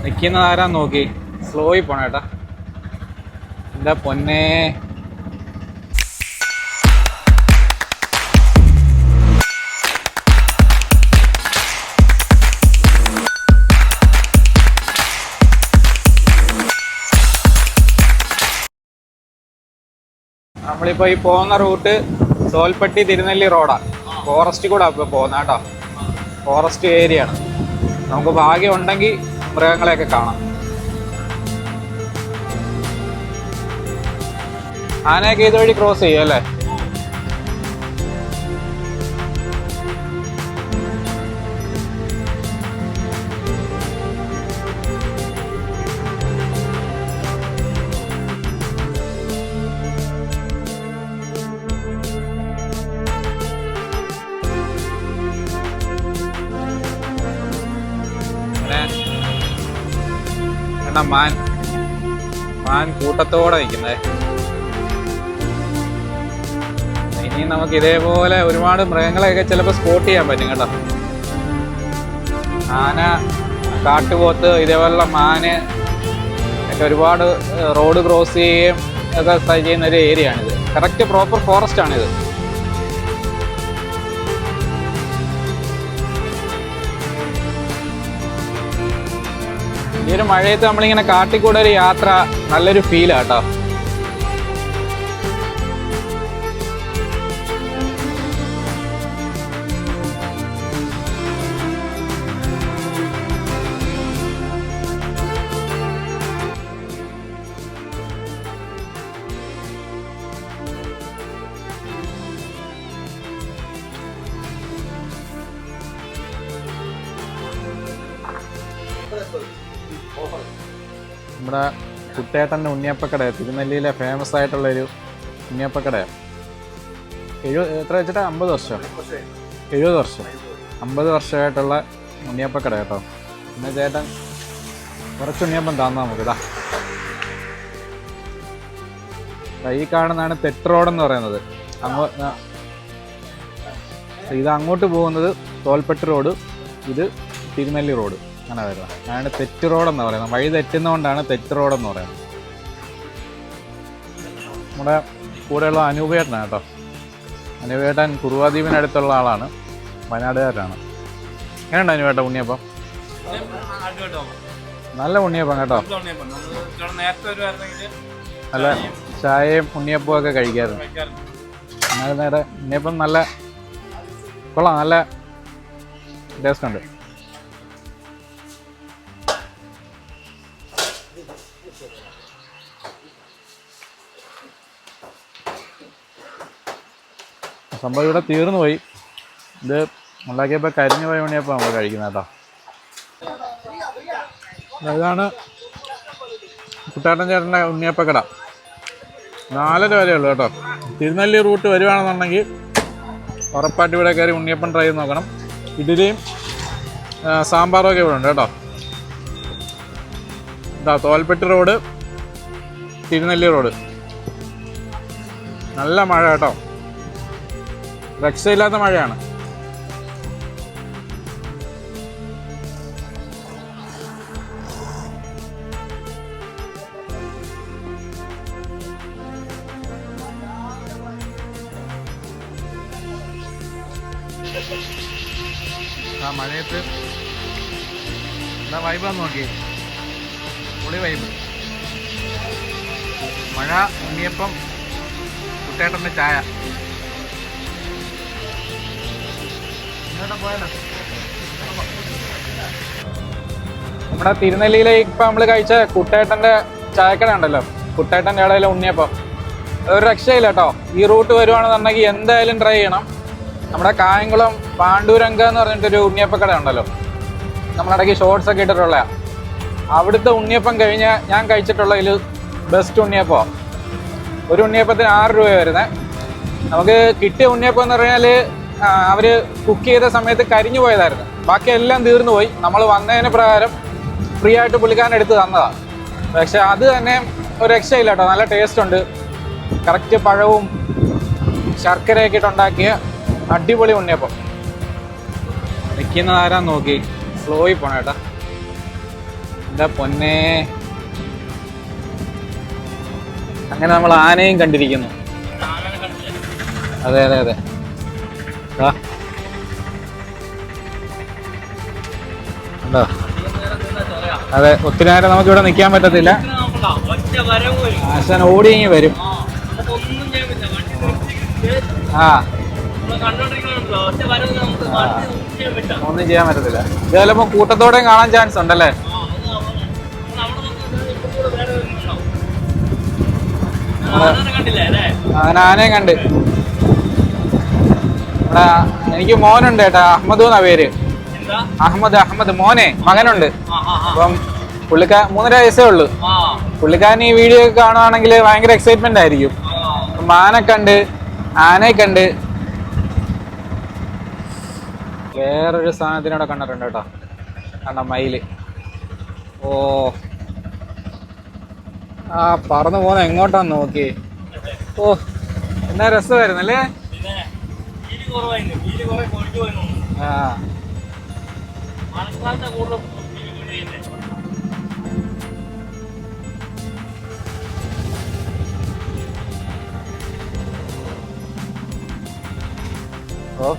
നിൽക്കുന്നത് ആരാന്ന് നോക്കി സ്ലോയിൽ പോണേട്ടാ. എന്താ പൊന്നേ, നമ്മളിപ്പോൾ ഈ പോകുന്ന റൂട്ട് തോൽപ്പെട്ടി തിരുനെല്ലി റോഡാണ്. ഫോറസ്റ്റ് കൂടെ ഇപ്പോൾ പോകുന്നത് കേട്ടോ. ഫോറസ്റ്റ് ഏരിയ ആണ്. നമുക്ക് ഭാഗ്യം ഉണ്ടെങ്കിൽ മൃഗങ്ങളെയൊക്കെ കാണാം. ആനയൊക്കെ ഇതുവഴി ക്രോസ് ചെയ്യും അല്ലേ? മാൻ കൂട്ടത്തോടെ നിൽക്കുന്നേ. ഇനി നമുക്ക് ഇതേപോലെ ഒരുപാട് മൃഗങ്ങളെയൊക്കെ ചിലപ്പോൾ സ്പോട്ട് ചെയ്യാൻ പറ്റും കേട്ടോ. ആന, കാട്ടുപോത്ത്, ഇതേപോലുള്ള മാന് ഒക്കെ ഒരുപാട് റോഡ് ക്രോസ് ചെയ്യുകയും ഒക്കെ ചെയ്യുന്ന ഒരു ഏരിയ ആണിത്. കറക്റ്റ് പ്രോപ്പർ ഫോറസ്റ്റ് ആണിത്. ഈ ഒരു മഴയത്ത് നമ്മളിങ്ങനെ കാട്ടിക്കൂടെ ഒരു യാത്ര നല്ലൊരു ഫീലാണ് കേട്ടോ. നമ്മുടെ കുട്ടേട്ടൻ്റെ ഉണ്ണിയപ്പക്കട, തിരുനെല്ലിയിലെ ഫേമസ് ആയിട്ടുള്ളൊരു ഉണ്ണിയപ്പക്കടയാണ്. എത്ര വെച്ചിട്ട് 50 വർഷം, 70 വർഷം, 50 വർഷമായിട്ടുള്ള ഉണ്ണിയപ്പക്കട കേട്ടോ. പിന്നെ ചേട്ടൻ കുറച്ച് ഉണ്ണിയപ്പം തന്നാ നമുക്കിതാ. ഈ കാണുന്നതാണ് തെറ്റ് റോഡെന്ന് പറയുന്നത്. ഇത് അങ്ങോട്ട് പോകുന്നത് തോൽപ്പെട്ടി റോഡ്, ഇത് തിരുനെല്ലി റോഡ്. അങ്ങനെ വരുന്നത് അതാണ് തെറ്റ് റോഡെന്ന് പറയുന്നത്. വഴി തെറ്റുന്നതുകൊണ്ടാണ് തെറ്റ് റോഡെന്ന് പറയുന്നത്. നമ്മുടെ കൂടെയുള്ള അനൂപേട്ടനാണ് കേട്ടോ. അനൂപേട്ടൻ കുറുവാദ്വീപിനടുത്തുള്ള ആളാണ്, വയനാടുകാരനാണ്. എങ്ങനെയുണ്ട് അനൂപേട്ട ഉണ്ണിയപ്പം? നല്ല ഉണ്ണിയപ്പം കേട്ടോ. നല്ല ചായയും ഉണ്ണിയപ്പവും ഒക്കെ കഴിക്കാറുണ്ട്. നേരെ ഉണ്ണിയപ്പം നല്ല കൊള്ളാം, നല്ല ടേസ്റ്റ് ഉണ്ട്. സംഭവം ഇവിടെ തീർന്നു പോയി. ഇത് ഉണ്ടാക്കിയപ്പോൾ കരിഞ്ഞു പോയ ഉണ്ണിയപ്പോൾ നമ്മൾ കഴിക്കുന്നത് കേട്ടോ. ഇതാണ് കുട്ടേട്ടൻ ചേട്ടൻ്റെ ഉണ്ണിയപ്പക്കട. 4:30 വരെയുള്ളൂ കേട്ടോ. തിരുനെല്ലി റൂട്ട് വരുവാണെന്നുണ്ടെങ്കിൽ ഉറപ്പായിട്ട് ഇവിടെ കയറി ഉണ്ണിയപ്പം ട്രൈ ചെയ്ത് നോക്കണം. ഇഡ്ഡലിയും സാമ്പാറും ഒക്കെ ഇവിടെ ഉണ്ട് കേട്ടോ. ഇതാ തോൽപ്പെട്ടി റോഡ്, തിരുനെല്ലി റോഡ്. നല്ല മഴ കേട്ടോ, രക്ഷയില്ലാത്ത മഴയാണ്. ആ മഴയത്ത് എന്താ വൈബാന്ന് നോക്കി, പൊളി വൈബ്. മഴ, ഉണ്ണിയപ്പം, കുട്ടേട്ടൻ്റെ ചായ. നമ്മുടെ തിരുനെല്ലിയിലെ ഇപ്പം നമ്മൾ കഴിച്ച കുട്ടേട്ടൻ്റെ ചായക്കട ഉണ്ടല്ലോ, കുട്ടേട്ടൻ്റെ ഇടയിലെ ഉണ്ണിയപ്പം, അതൊരു രക്ഷയില്ല കേട്ടോ. ഈ റൂട്ട് വരുവാണെന്നുണ്ടെങ്കിൽ എന്തായാലും ട്രൈ ചെയ്യണം. നമ്മുടെ കായംകുളം പാണ്ഡുരംഗ എന്ന് പറഞ്ഞിട്ടൊരു ഉണ്ണിയപ്പക്കട ഉണ്ടല്ലോ, നമ്മളിടയ്ക്ക് ഷോർട്സ് ഒക്കെ ഇട്ടിട്ടുള്ള, അവിടുത്തെ ഉണ്ണിയപ്പം കഴിഞ്ഞ് ഞാൻ കഴിച്ചിട്ടുള്ളതിൽ ബെസ്റ്റ് ഉണ്ണിയപ്പമാണ്. ഒരു ഉണ്ണിയപ്പത്തിന് 6 രൂപ വരുന്നത്. നമുക്ക് കിട്ടിയ ഉണ്ണിയപ്പം എന്ന് പറഞ്ഞാൽ അവർ കുക്ക് ചെയ്ത സമയത്ത് കരിഞ്ഞു പോയതായിരുന്നു. ബാക്കി എല്ലാം തീർന്നു പോയി. നമ്മൾ വന്നതിന് പ്രകാരം ഫ്രീ ആയിട്ട് പുള്ളിക്കാരൻ എടുത്ത് തന്നതാണ്. പക്ഷെ അത് തന്നെ ഒരു രക്ഷയില്ല കേട്ടോ, നല്ല ടേസ്റ്റ് ഉണ്ട്. കറക്റ്റ് പഴവും ശർക്കരയൊക്കെ ഇട്ടുണ്ടാക്കിയ അടിപൊളി ഉണ്ണിയപ്പം. നിൽക്കുന്നത് ആരാന്ന് നോക്കി സ്ലോയിൽ പോണേട്ടാ. എന്താ പൊന്നെ. അങ്ങനെ നമ്മൾ ആനയും കണ്ടിരിക്കുന്നു. അതെ അതെ അതെ. ഉണ്ടോ? അതെ, ഒത്തിരി നേരം നമുക്ക് ഇവിടെ നിൽക്കാൻ പറ്റത്തില്ല. ആശാൻ ഓടി ഇങ്ങ് വരും. ആ, ഒന്നും ചെയ്യാൻ പറ്റത്തില്ല. ഇത് ചിലപ്പോ കൂട്ടത്തോടെ കാണാൻ ചാൻസ് ഉണ്ടല്ലേ? അങ്ങനെ ആനയും കണ്ട്. ഇവിടെ എനിക്ക് മോനുണ്ട് ചേട്ടാ, അഹമ്മദ് എന്നാ പേര്. അഹമ്മദ് മോനെ, മകനുണ്ട്. അപ്പം 3.5 വയസ്സേ ഉള്ളു. പുള്ളിക്കാരൻ ഈ വീഡിയോ ഒക്കെ കാണുവാണെങ്കിൽ ഭയങ്കര എക്സൈറ്റ്മെന്റ് ആയിരിക്കും. മാനെ കണ്ട്, ആനയെ കണ്ട്. വേറൊരു സാധനത്തിനോടെ കണ്ടിട്ടുണ്ട് കേട്ടോ. കണ്ട മയില്. ഓ, ആ പറന്നു പോകുന്ന എങ്ങോട്ടാന്ന് നോക്കി. ഓ, എന്നാ രസമായിരുന്നല്ലേ. ആ, ഓ